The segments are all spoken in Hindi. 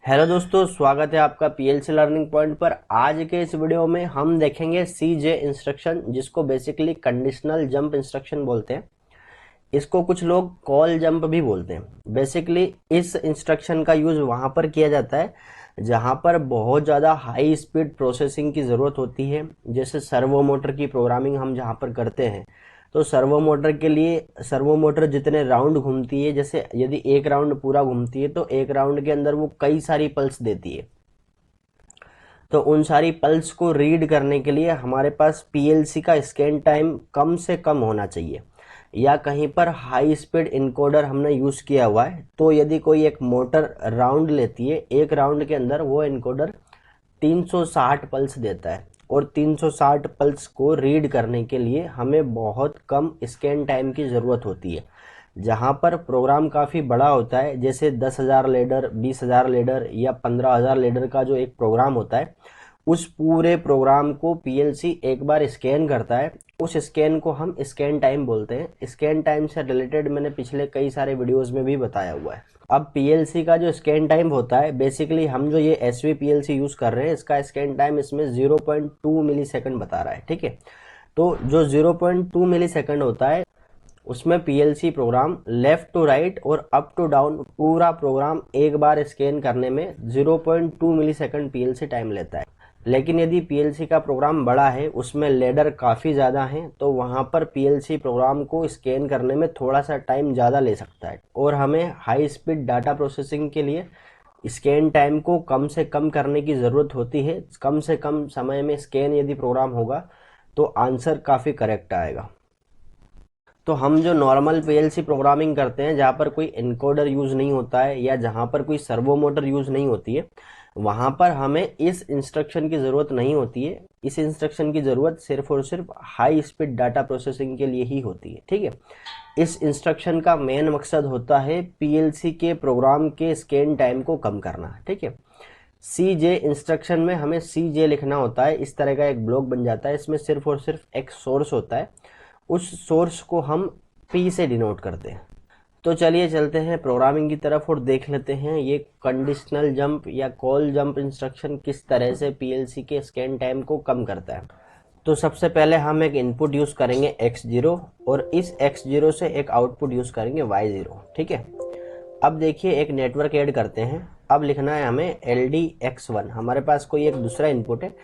हेलो दोस्तों, स्वागत है आपका पीएलसी लर्निंग पॉइंट पर। आज के इस वीडियो में हम देखेंगे सीजे इंस्ट्रक्शन, जिसको बेसिकली कंडीशनल जंप इंस्ट्रक्शन बोलते हैं। इसको कुछ लोग कॉल जंप भी बोलते हैं। बेसिकली इस इंस्ट्रक्शन का यूज वहां पर किया जाता है जहां पर बहुत ज़्यादा हाई स्पीड प्रोसेसिंग की ज़रूरत होती है। जैसे सर्वो मोटर की प्रोग्रामिंग हम जहां पर करते हैं, तो सर्वो मोटर के लिए सर्वो मोटर जितने राउंड घूमती है, जैसे यदि एक राउंड पूरा घूमती है तो एक राउंड के अंदर वो कई सारी पल्स देती है। तो उन सारी पल्स को रीड करने के लिए हमारे पास पीएलसी का स्कैन टाइम कम से कम होना चाहिए, या कहीं पर हाई स्पीड इनकोडर हमने यूज़ किया हुआ है। तो यदि कोई एक मोटर राउंड लेती है, एक राउंड के अंदर वो इनकोडर 360 पल्स देता है, और 360 पल्स को रीड करने के लिए हमें बहुत कम स्कैन टाइम की ज़रूरत होती है। जहाँ पर प्रोग्राम काफ़ी बड़ा होता है, जैसे 10,000 लेडर, 20,000 लेडर या 15,000 लेडर का जो एक प्रोग्राम होता है, उस पूरे प्रोग्राम को पीएलसी एक बार स्कैन करता है। उस स्कैन को हम स्कैन टाइम बोलते हैं। स्कैन टाइम से रिलेटेड मैंने पिछले कई सारे वीडियोस में भी बताया हुआ है। अब पीएलसी का जो स्कैन टाइम होता है, बेसिकली हम जो ये एसवी पीएलसी यूज कर रहे हैं, इसका स्कैन टाइम इसमें 0.2 मिली सेकंड बता रहा है। ठीक है, तो जो 0.2 मिली सेकंड होता है, उसमें PLC program left to right और अप टू डाउन पूरा प्रोग्राम एक बार स्कैन करने में 0.2 मिली सेकंड पीएलसी टाइम लेता है। लेकिन यदि पीएलसी का प्रोग्राम बड़ा है, उसमें लेडर काफ़ी ज़्यादा हैं, तो वहाँ पर पीएलसी प्रोग्राम को स्कैन करने में थोड़ा सा टाइम ज़्यादा ले सकता है, और हमें हाई स्पीड डाटा प्रोसेसिंग के लिए स्कैन टाइम को कम से कम करने की ज़रूरत होती है। कम से कम समय में स्कैन यदि प्रोग्राम होगा तो आंसर काफ़ी करेक्ट आएगा। तो हम जो नॉर्मल पीएलसी प्रोग्रामिंग करते हैं, जहाँ पर कोई इनकोडर यूज़ नहीं होता है या जहाँ पर कोई सर्वो मोटर यूज़ नहीं होती है, वहाँ पर हमें इस इंस्ट्रक्शन की ज़रूरत नहीं होती है। इस इंस्ट्रक्शन की ज़रूरत सिर्फ और सिर्फ हाई स्पीड डाटा प्रोसेसिंग के लिए ही होती है। ठीक है, इस इंस्ट्रक्शन का मेन मकसद होता है पीएलसी के प्रोग्राम के स्कैन टाइम को कम करना। ठीक है, सी जे इंस्ट्रक्शन में हमें सी जे लिखना होता है। इस तरह का एक ब्लॉक बन जाता है, इसमें सिर्फ और सिर्फ एक सोर्स होता है। उस सोर्स को हम पी से डिनोट करते हैं। तो चलिए चलते हैं प्रोग्रामिंग की तरफ और देख लेते हैं ये कंडीशनल जंप या कॉल जंप इंस्ट्रक्शन किस तरह से पीएलसी के स्कैन टाइम को कम करता है। तो सबसे पहले हम एक इनपुट यूज करेंगे x0, और इस x0 से एक आउटपुट यूज करेंगे y0। ठीक है, अब देखिए एक नेटवर्क ऐड करते हैं। अब लिखना है हमें LDX1। हमारे पास कोई एक दूसरा इनपुट है,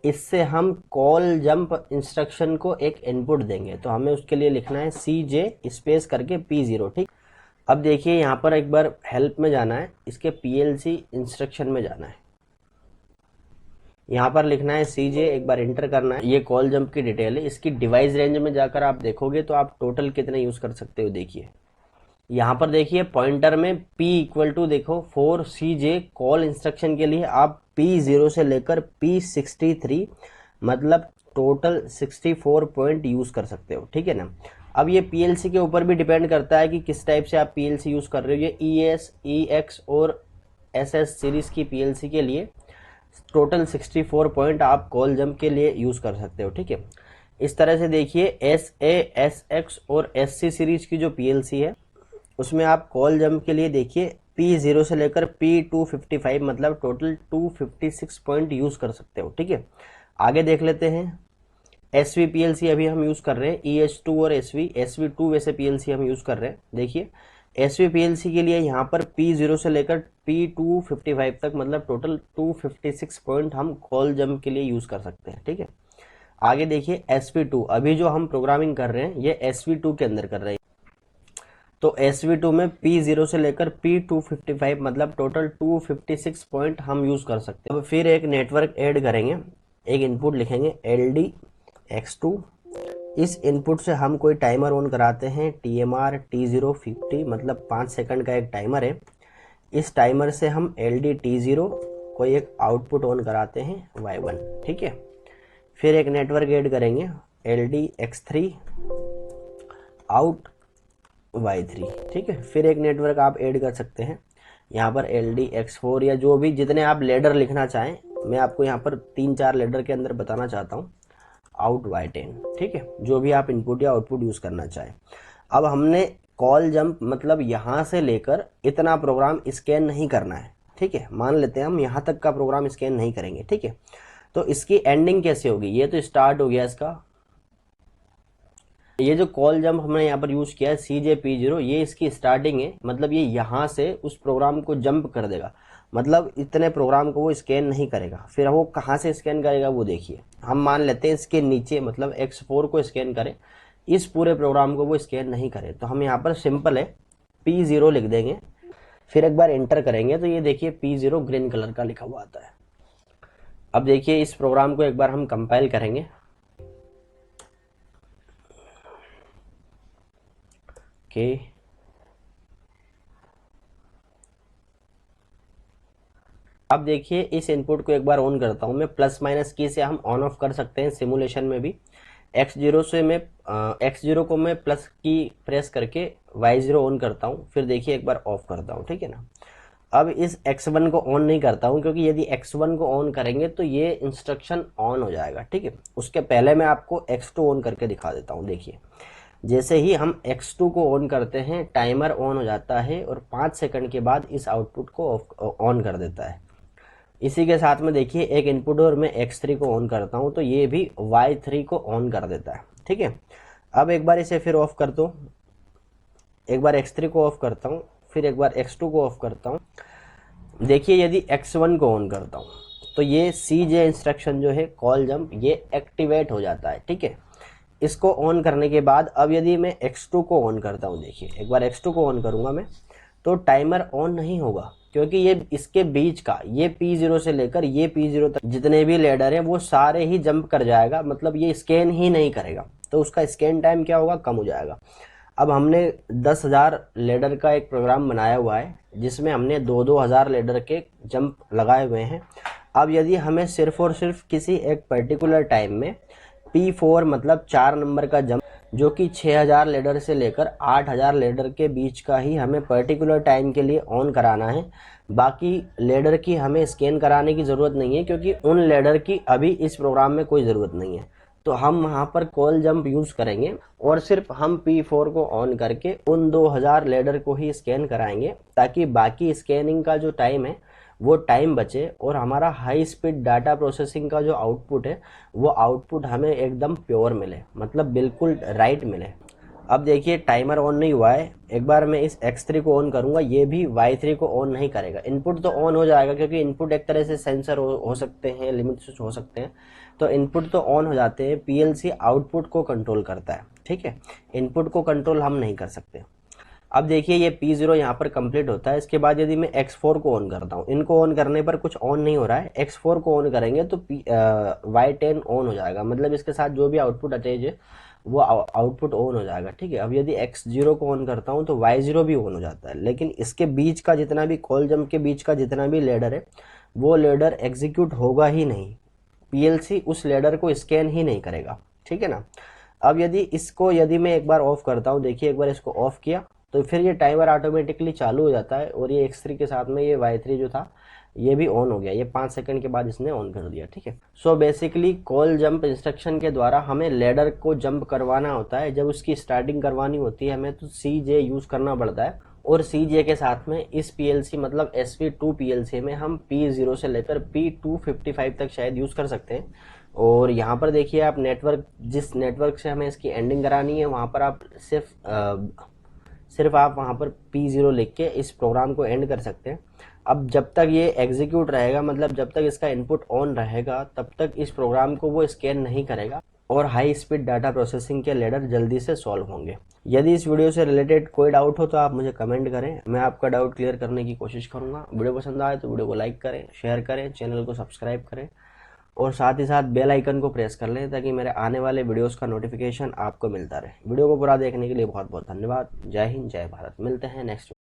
इससे हम कॉल जंप इंस्ट्रक्शन को एक इनपुट देंगे। तो हमें उसके लिए लिखना है CJ स्पेस करके P0। ठीक, अब देखिए यहाँ पर एक बार हेल्प में जाना है, इसके PLC इंस्ट्रक्शन में जाना है। यहाँ पर लिखना है CJ, एक बार इंटर करना है। ये कॉल जंप की डिटेल है। इसकी डिवाइस रेंज में जाकर आप देखोगे तो आप टोटल कितने यूज कर सकते हो। देखिए यहाँ पर देखिए पॉइंटर में P इक्वल टू देखो 4CJ कॉल इंस्ट्रक्शन के लिए आप P0 से लेकर P63 मतलब टोटल 64 पॉइंट यूज कर सकते हो। ठीक है ना। अब ये पीएलसी के ऊपर भी डिपेंड करता है कि किस टाइप से आप पीएलसी यूज कर रहे हो। ये ES, EX और SS सीरीज की पीएलसी के लिए टोटल 64 पॉइंट आप कॉल जंप के लिए यूज कर सकते हो। ठीक है, इस तरह से देखिए SA, SX और SC सीरीज की जो पीएलसी है, उसमें आप कॉल जंप के लिए देखिए P0 से लेकर P255 मतलब टोटल 256 पॉइंट यूज कर सकते हो। ठीक है, आगे देख लेते हैं। SV पीएलसी अभी हम यूज कर रहे हैं, EH2 और SV2 वैसे पीएलसी हम यूज कर रहे हैं। देखिए SV पीएलसी के लिए यहाँ पर P0 से लेकर P255 तक मतलब टोटल 256 पॉइंट हम कॉल जंप के लिए यूज कर सकते हैं। ठीक है, आगे देखिए SV2। अभी जो हम प्रोग्रामिंग कर रहे हैं ये SV2 के अंदर कर रहे हैं। तो SV2 में P0 से लेकर P255 मतलब टोटल 256 पॉइंट हम यूज कर सकते हैं। अब फिर एक नेटवर्क ऐड करेंगे, एक इनपुट लिखेंगे LDX2। इस इनपुट से हम कोई टाइमर ऑन कराते हैं, TMR T050 मतलब 5 सेकंड का एक टाइमर है। इस टाइमर से हम LDT0 कोई एक आउटपुट ऑन कराते हैं Y1। ठीक है, फिर एक नेटवर्क ऐड करेंगे LDX3 आउट Y3। ठीक है, फिर एक नेटवर्क आप ऐड कर सकते हैं यहाँ पर LDX4 या जो भी जितने आप लेडर लिखना चाहें। मैं आपको यहाँ पर 3-4 लेडर के अंदर बताना चाहता हूँ आउट Y10। ठीक है, जो भी आप इनपुट या आउटपुट यूज करना चाहें। अब हमने कॉल जंप मतलब यहाँ से लेकर इतना प्रोग्राम स्कैन नहीं करना है। ठीक है, मान लेते हैं हम यहाँ तक का प्रोग्राम स्कैन नहीं करेंगे। ठीक है, तो इसकी एंडिंग कैसे होगी, ये तो स्टार्ट हो गया इसका, ये जो कॉल जंप हमने यहाँ पर यूज किया है CJP0, ये इसकी स्टार्टिंग है, मतलब ये यहाँ से उस प्रोग्राम को जंप कर देगा, मतलब इतने प्रोग्राम को वो स्कैन नहीं करेगा। फिर वो कहाँ से स्कैन करेगा वो देखिए, हम मान लेते हैं इसके नीचे मतलब X4 को स्कैन करे, इस पूरे प्रोग्राम को वो स्कैन नहीं करे, तो हम यहाँ पर सिंपल है P0 लिख देंगे, फिर एक बार एंटर करेंगे तो ये देखिए P0 ग्रीन कलर का लिखा हुआ आता है। अब देखिए इस प्रोग्राम को एक बार हम कंपाइल करेंगे, ओके अब देखिए इस इनपुट को एक बार ऑन करता हूं मैं, प्लस माइनस की से हम ऑन ऑफ कर सकते हैं सिमुलेशन में भी। X0 से मैं X0 को मैं प्लस की प्रेस करके Y0 ऑन करता हूं, फिर देखिए एक बार ऑफ करता हूं, ठीक है ना। अब इस X1 को ऑन नहीं करता हूं, क्योंकि यदि X1 को ऑन करेंगे तो ये इंस्ट्रक्शन ऑन हो जाएगा। ठीक है, उसके पहले मैं आपको X2 ऑन करके दिखा देता हूं। देखिए जैसे ही हम X2 को ऑन करते हैं टाइमर ऑन हो जाता है और 5 सेकंड के बाद इस आउटपुट को ऑन कर देता है। इसी के साथ में देखिए एक इनपुट और मैं X3 को ऑन करता हूं तो ये भी Y3 को ऑन कर देता है। ठीक है, अब एक बार इसे फिर ऑफ कर दो, एक बार X3 को ऑफ करता हूं, फिर एक बार X2 को ऑफ करता हूं। देखिए यदि X1 को ऑन करता हूं तो ये CJ इंस्ट्रक्शन जो है कॉल जंप ये एक्टिवेट हो जाता है। ठीक है, इसको ऑन करने के बाद अब यदि मैं X2 को ऑन करता हूं, देखिए एक बार X2 को ऑन करूंगा मैं तो टाइमर ऑन नहीं होगा, क्योंकि ये इसके बीच का ये P0 से लेकर ये P0 तक जितने भी लेडर हैं वो सारे ही जंप कर जाएगा, मतलब ये स्कैन ही नहीं करेगा, तो उसका स्कैन टाइम क्या होगा, कम हो जाएगा। अब हमने 10,000 लेडर का एक प्रोग्राम बनाया हुआ है जिसमें हमने 2-2 हज़ार लेडर के जंप लगाए हुए हैं। अब यदि हमें सिर्फ और सिर्फ किसी एक पर्टिकुलर टाइम में P4 मतलब 4 नंबर का जंप जो कि 6,000 लेडर से लेकर 8,000 लेडर के बीच का ही हमें पर्टिकुलर टाइम के लिए ऑन कराना है, बाकी लेडर की हमें स्कैन कराने की ज़रूरत नहीं है, क्योंकि उन लेडर की अभी इस प्रोग्राम में कोई ज़रूरत नहीं है। तो हम वहाँ पर कॉल जंप यूज़ करेंगे और सिर्फ हम P4 को ऑन करके उन 2,000 लेडर को ही स्कैन कराएंगे, ताकि बाकी स्कैनिंग का जो टाइम है वो टाइम बचे और हमारा हाई स्पीड डाटा प्रोसेसिंग का जो आउटपुट है वो आउटपुट हमें एकदम प्योर मिले, मतलब बिल्कुल राइट मिले। अब देखिए टाइमर ऑन नहीं हुआ है, एक बार मैं इस X3 को ऑन करूंगा, ये भी Y3 को ऑन नहीं करेगा। इनपुट तो ऑन हो जाएगा क्योंकि इनपुट एक तरह से सेंसर हो सकते हैं, लिमिट स्विच हो सकते हैं, तो इनपुट तो ऑन हो जाते हैं। PLC आउटपुट को कंट्रोल करता है। ठीक है, इनपुट को कंट्रोल हम नहीं कर सकते। अब देखिए ये P0 यहाँ पर कंप्लीट होता है। इसके बाद यदि मैं X4 को ऑन करता हूँ, इनको ऑन करने पर कुछ ऑन नहीं हो रहा है, X4 को ऑन करेंगे तो Y10 ऑन हो जाएगा, मतलब इसके साथ जो भी आउटपुट अटैच है वो आउटपुट ऑन हो जाएगा। ठीक है, अब यदि X0 को ऑन करता हूँ तो Y0 भी ऑन हो जाता है, लेकिन इसके बीच का जितना भी कॉल जंप के बीच का जितना भी लेडर है वो लेडर एग्जीक्यूट होगा ही नहीं, PLC उस लेडर को स्कैन ही नहीं करेगा। ठीक है ना। अब यदि मैं एक बार ऑफ करता हूँ, देखिए एक बार इसको ऑफ किया तो फिर ये टाइमर ऑटोमेटिकली चालू हो जाता है और ये X3 के साथ में ये Y3 जो था ये भी ऑन हो गया, ये 5 सेकंड के बाद इसने ऑन कर दिया। ठीक है, so basically call jump instruction के द्वारा हमें लेडर को जंप करवाना होता है। जब उसकी स्टार्टिंग करवानी होती है हमें तो CJ यूज करना पड़ता है, और CJ के साथ में इस PLC मतलब SV2 PLC में हम P0 से लेकर P255 तक शायद यूज कर सकते हैं। और यहाँ पर देखिए आप नेटवर्क, जिस नेटवर्क से हमें इसकी एंडिंग करानी है वहाँ पर आप सिर्फ आप वहाँ पर P0 लिख के इस प्रोग्राम को एंड कर सकते हैं। अब जब तक ये एग्जीक्यूट रहेगा, मतलब जब तक इसका इनपुट ऑन रहेगा तब तक इस प्रोग्राम को वो स्कैन नहीं करेगा और हाई स्पीड डाटा प्रोसेसिंग के लेडर जल्दी से सॉल्व होंगे। यदि इस वीडियो से रिलेटेड कोई डाउट हो तो आप मुझे कमेंट करें, मैं आपका डाउट क्लियर करने की कोशिश करूंगा। वीडियो पसंद आए तो वीडियो को लाइक करें, शेयर करें, चैनल को सब्सक्राइब करें और साथ ही साथ बेल आइकन को प्रेस कर लें ताकि मेरे आने वाले वीडियोस का नोटिफिकेशन आपको मिलता रहे। वीडियो को पूरा देखने के लिए बहुत बहुत धन्यवाद। जय हिंद, जय भारत। मिलते हैं नेक्स्ट